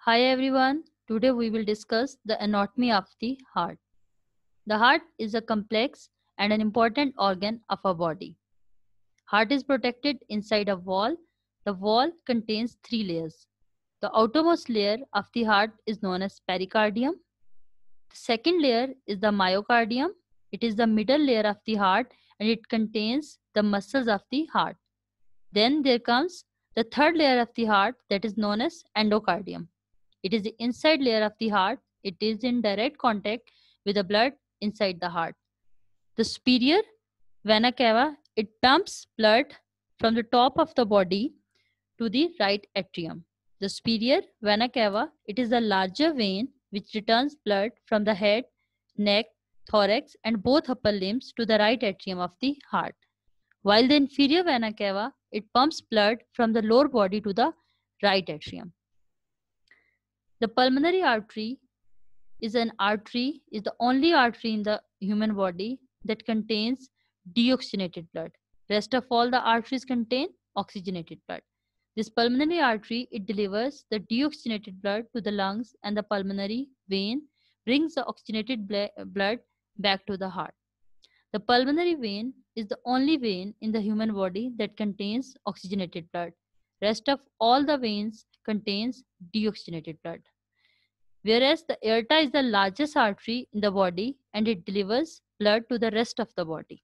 Hi everyone, today we will discuss the anatomy of the heart. The heart is a complex and an important organ of our body. Heart is protected inside a wall. The wall contains three layers. The outermost layer of the heart is known as pericardium. The second layer is the myocardium. It is the middle layer of the heart and it contains the muscles of the heart. Then there comes the third layer of the heart that is known as endocardium. It is the inside layer of the heart. It is in direct contact with the blood inside the heart. The superior vena cava, it pumps blood from the top of the body to the right atrium. The superior vena cava, it is the larger vein which returns blood from the head, neck, thorax and both upper limbs to the right atrium of the heart. While the inferior vena cava, it pumps blood from the lower body to the right atrium. The pulmonary artery is the only artery in the human body that contains deoxygenated blood. Rest of all the arteries contain oxygenated blood. This pulmonary artery, it delivers the deoxygenated blood to the lungs, and the pulmonary vein brings the oxygenated blood back to the heart. The pulmonary vein is the only vein in the human body that contains oxygenated blood. Rest of all the veins contains deoxygenated blood. Whereas the aorta is the largest artery in the body and it delivers blood to the rest of the body.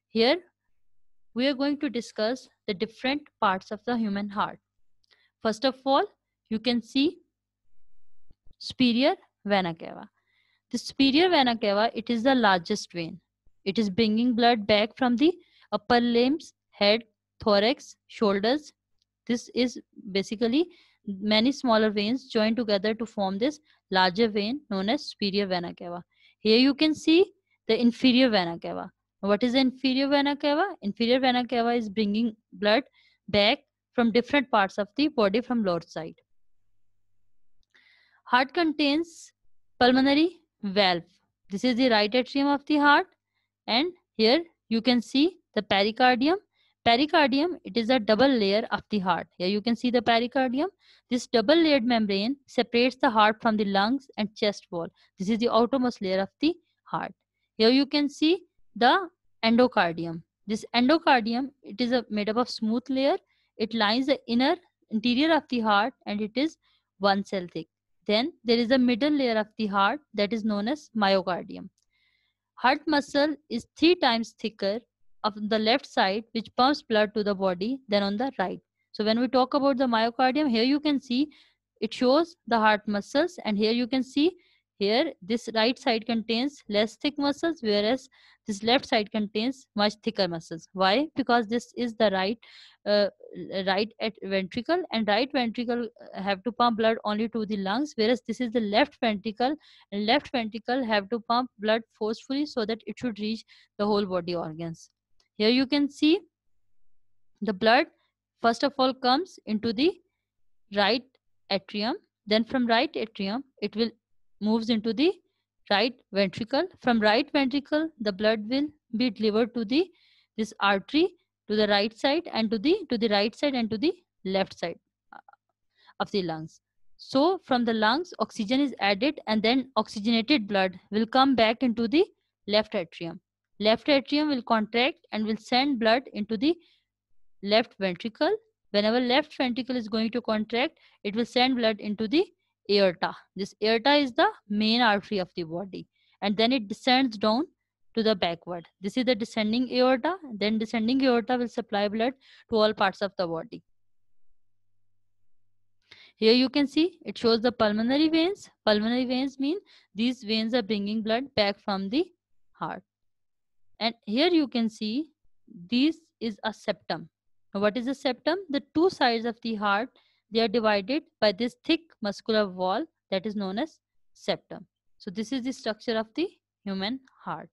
Here we are going to discuss the different parts of the human heart. First of all, you can see superior vena cava. The superior vena cava, it is the largest vein. It is bringing blood back from the upper limbs, head, thorax, shoulders. This is basically many smaller veins joined together to form this larger vein known as superior vena cava. Here you can see the inferior vena cava. What is the inferior vena cava? Inferior vena cava is bringing blood back from different parts of the body from lower side. Heart contains pulmonary valve. This is the right atrium of the heart, and here you can see the pericardium. Pericardium, it is a double layer of the heart. Here you can see the pericardium. This double layered membrane separates the heart from the lungs and chest wall. This is the outermost layer of the heart. Here you can see the endocardium. This endocardium, it is made up of smooth layer. It lines the interior of the heart and it is 1 cell thick. Then there is a middle layer of the heart that is known as myocardium. Heart muscle is 3 times thicker on the left side, which pumps blood to the body, than on the right. So when we talk about the myocardium, here you can see it shows the heart muscles, and here you can see here this right side contains less thick muscles, whereas this left side contains much thicker muscles. Why? Because this is the uh, right ventricle, and right ventricle have to pump blood only to the lungs, whereas this is the left ventricle, and left ventricle have to pump blood forcefully so that it should reach the whole body organs. Here you can see the blood first of all comes into the right atrium, then from right atrium it will moves into the right ventricle. From right ventricle the blood will be delivered to the this artery to the right side and to the right side and to the left side of the lungs. So from the lungs oxygen is added, and then oxygenated blood will come back into the left atrium. Left atrium will contract and will send blood into the left ventricle. Whenever left ventricle is going to contract, it will send blood into the aorta. This aorta is the main artery of the body, and then it descends down to the backward. This is the descending aorta. Then descending aorta will supply blood to all parts of the body. Here you can see it shows the pulmonary veins. Pulmonary veins mean these veins are bringing blood back from the heart. And here you can see this is a septum. What is a septum? The two sides of the heart, they are divided by this thick muscular wall that is known as septum. So this is the structure of the human heart.